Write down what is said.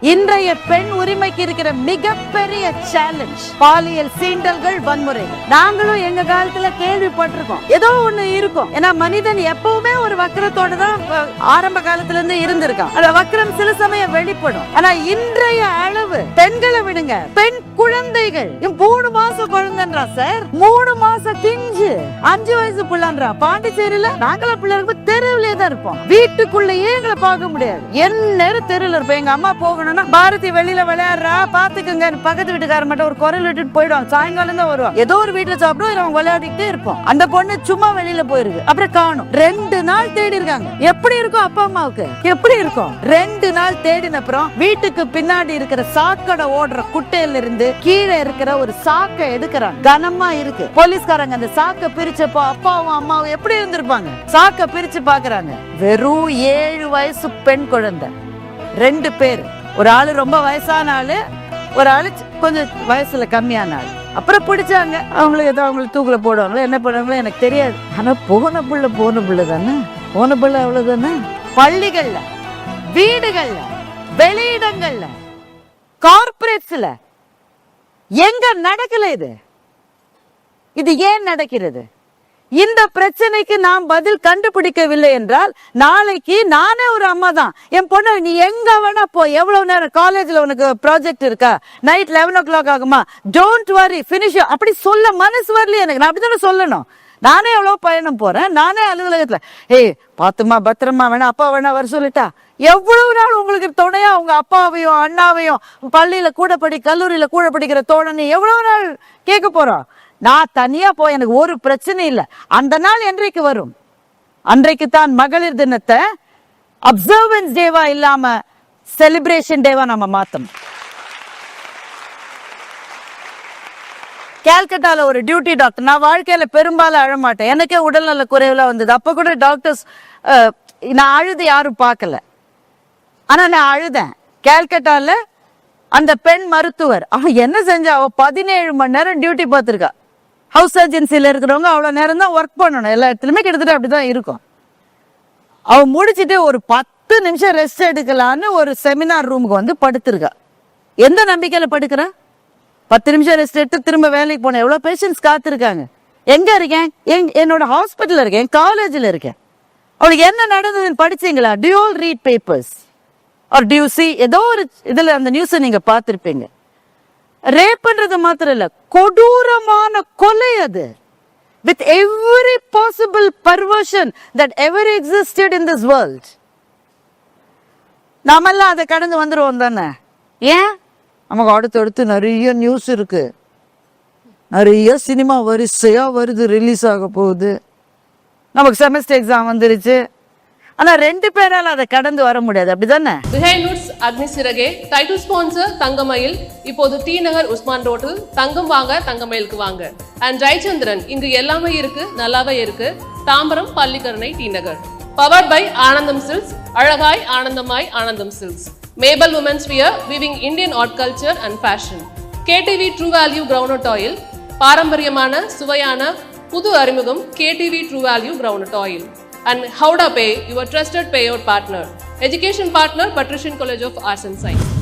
இன்றைய பெண் உரிமைக்கு இருக்கிற மிகப்பெரிய சேலஞ்ச் பாலியல் சீண்டல்கள், வன்முறைகள். நாங்களும் எங்க காலத்துல கேள்விப்பட்டிருக்கோம். ஏதோ ஒண்ணு இருக்கும். ஏன்னா மனிதன் எப்பவுமே ஒரு வக்கரத்தோட தான் ஆரம்ப காலத்துல இருந்து இருந்திருக்கான். அந்த வக்கரம் சில சமயம் வெளிப்படும். ஆனா இன்றைய அளவு பெண்களை விடுங்க, பெண் குழந்தைகள் 3 மாசம் குழந்தைன்றா சார், 3 மாசம் பிஞ்சு, 5 வயசு பிள்ளைன்றா. பாண்டிச்சேரியில நாங்கள பிள்ளைங்க தெருவிலே தான் இருப்போம். வீட்டுக்குள்ளேயே எங்களை பார்க்க முடியாது. என்ன தெருவில் இருப்போம். எங்க அம்மா போகணும், பாரதி வெளியில விளையாடுறா பாத்துக்குங்க, பக்கத்து வீட்டுக்கார மட்டும் ஒரு குரல் விட்டுட்டு போயிடுவாங்க. சாயங்காலம் தான் வருவாங்க. ஏதோ ஒரு வீட்டுல சாப்பிடுவோம், அவங்க விளையாடிட்டே இருப்போம். அந்த பொண்ணு சும்மா வெளியில போயிருக்கு. அப்புறம் காணும். 2 நாள் தேடி இருக்காங்க. எப்படி இருக்கும் அப்பா அம்மாவுக்கு? எப்படி இருக்கும்? 2 நாள் தேடின அப்புறம் வீட்டுக்கு பின்னாடி இருக்கிற சாக்கடை ஓடுற குட்டையில இருந்து கீழே இருக்கிற ஒரு சாக்கை எடுக்கிறாங்க. கனமா இருக்கு. போலீஸ்காரங்க அந்த சாக்கை பிரிச்சப்போ அப்பாவும் அம்மாவும் எப்படி இருந்திருப்பாங்க? சாக்கை பிரிச்சு பாக்குறாங்க. வெறும் 7 வயசு பெண் குழந்தை, 2 பேர். ஒரு ஆளு ரொம்ப வயசான ஆளு, ஒரு ஆளு கொஞ்சம் வயசுல கம்மியான ஆளு. அப்புறம் பிடிச்சாங்க. அவங்களுக்கு ஏதோ அவங்களுக்கு தூக்குல போடுவாங்களோ என்ன பண்ணுவாங்களோ எனக்கு தெரியாது. ஆனா போன புள்ள தானே, போன புள்ள அவ்வளவுதானே. பள்ளிகள்ல, வீடுகள்ல, வெளியிடங்கள்ல, கார்பரேட்ஸ்ல எங்க நடக்கல இது? இது ஏன் நடக்கிறது? இந்த பிரச்சனைக்கு நாம் பதில் கண்டுபிடிக்கவில்லை என்றால் நாளைக்கு நானே ஒரு அம்மா தான், என் பொண்ணு நீ எங்க வேணா போ, எவ்வளவு நேரம் காலேஜ்ல உனக்கு ப்ராஜெக்ட் இருக்கா, நைட் 11 o'clock ஆகுமா, டோன்ட் வரி ஃபினிஷ், அப்படி சொல்ல மனசு வரலையே எனக்கு. நான் அப்படித்தானே சொல்லணும். நானே எவ்வளவு பயணம் போறேன், நானே அலுவலகத்துல ஏய் பாத்துமா பத்திரமா வேணா அப்பா வேணா வர சொல்லிட்டா. எவ்வளவு நாள் உங்களுக்கு துணையா உங்க அப்பாவையும் அண்ணாவையும் பள்ளியில கூட கல்லூரியில கூட படிக்கிற தோழனை எவ்வளவு நாள் கேட்க போறோம்? நான் தனியா போய் எனக்கு ஒரு பிரச்சனை இல்லை. அந்த நாள் என்றைக்கு வரும்? அன்றைக்கு தான் மகளிர் தினத்தை அப்சர்வன்ஸ் டேவா இல்லாம செலிப்ரேஷன் டேவா நம்ம மாத்தணும். கால்கட்டால ஒரு டியூட்டி டாக்டர். நான் வாழ்க்கையில பெரும்பாலும் அழமாட்டேன். எனக்கே உடல்நல குறைவுலாம் வந்தது. அப்ப கூட டாக்டர்ஸ் நான் அழுது யாரும் பார்க்கல. ஆனா நான் அழுதேன். கால்கட்டால அந்த பெண் மருத்துவர் அவன் என்ன செஞ்சா, அவ 17 மணி நேரம் டியூட்டி பார்த்திருக்கா. ஹவுஸ் சர்ஜன்சில இருக்கிறவங்க அவ்வளவு நேரம் தான் ஒர்க் பண்ணணும். எல்லா இடத்துலயுமே கிட்டத்தட்ட அப்படிதான் இருக்கும். அவ முடிச்சுட்டு ஒரு 10 நிமிஷம் ரெஸ்ட் எடுக்கலான்னு ஒரு செமினார் ரூமுக்கு வந்து படுத்திருக்கா. எந்த நம்பிக்கையில படுக்கிறா? 10 நிமிஷம் ரெஸ்ட் எடுத்து திரும்ப வேலைக்கு போன எவ்வளவு பேஷண்ட்ஸ் காத்திருக்காங்க. எங்க இருக்கேன்? என்னோட ஹாஸ்பிட்டல்ல இருக்கேன், காலேஜ்ல இருக்கேன். அவளுக்கு என்ன நடந்ததுன்னு படிச்சீங்களா? Do you all read papers or do you see? ஏதோ ஒரு இதுல அந்த நியூஸ் நீங்க பார்த்திருப்பீங்க. ரேப்ன்றது மாத்திரம் இல்ல, கொடூரமான கொலை அது. With every possible perversion that ever existed in this world. நாமெல்லாம் அதை கடந்து வந்துருவோம் தானே. ஏன்? நமக்கு அடுத்து நிறைய நியூஸ் இருக்கு, நிறைய சினிமா வரிசையா வருது, ரிலீஸ் ஆக போகுது. நமக்கு செமஸ்டர் எக்ஸாம் வந்துருச்சு. ஆனா 2 பேரால அதை கடந்து வர முடியாது. அப்படிதானே? பிஹைண்ட் நூட்ஸ் அக்னிசிறகே டைட்டில் ஸ்பான்சர் தங்கமயில். இப்போது டி நகர் உஸ்மான் ரோட்டில் தங்கம் வாங்க தங்கமயிலுக்கு வாங்க. அண்ட் ஜெயச்சந்திரன், இங்கு எல்லாமே இருக்கு, நல்லாவே இருக்கு. Tambaram, Pallikaranai, T Nagar. Powered by Anandham silks. அழகாய் ஆனந்தமாய் Anandham silks. Maple women's wear, weaving Indian art culture and fashion. KTV true value ground oil. பாரம்பரியமான சுவையான புது அறிமுகம் KTV true value ground oil. And Howda Pay, your trusted payout partner. Education partner, Patrician College of Arts and Science.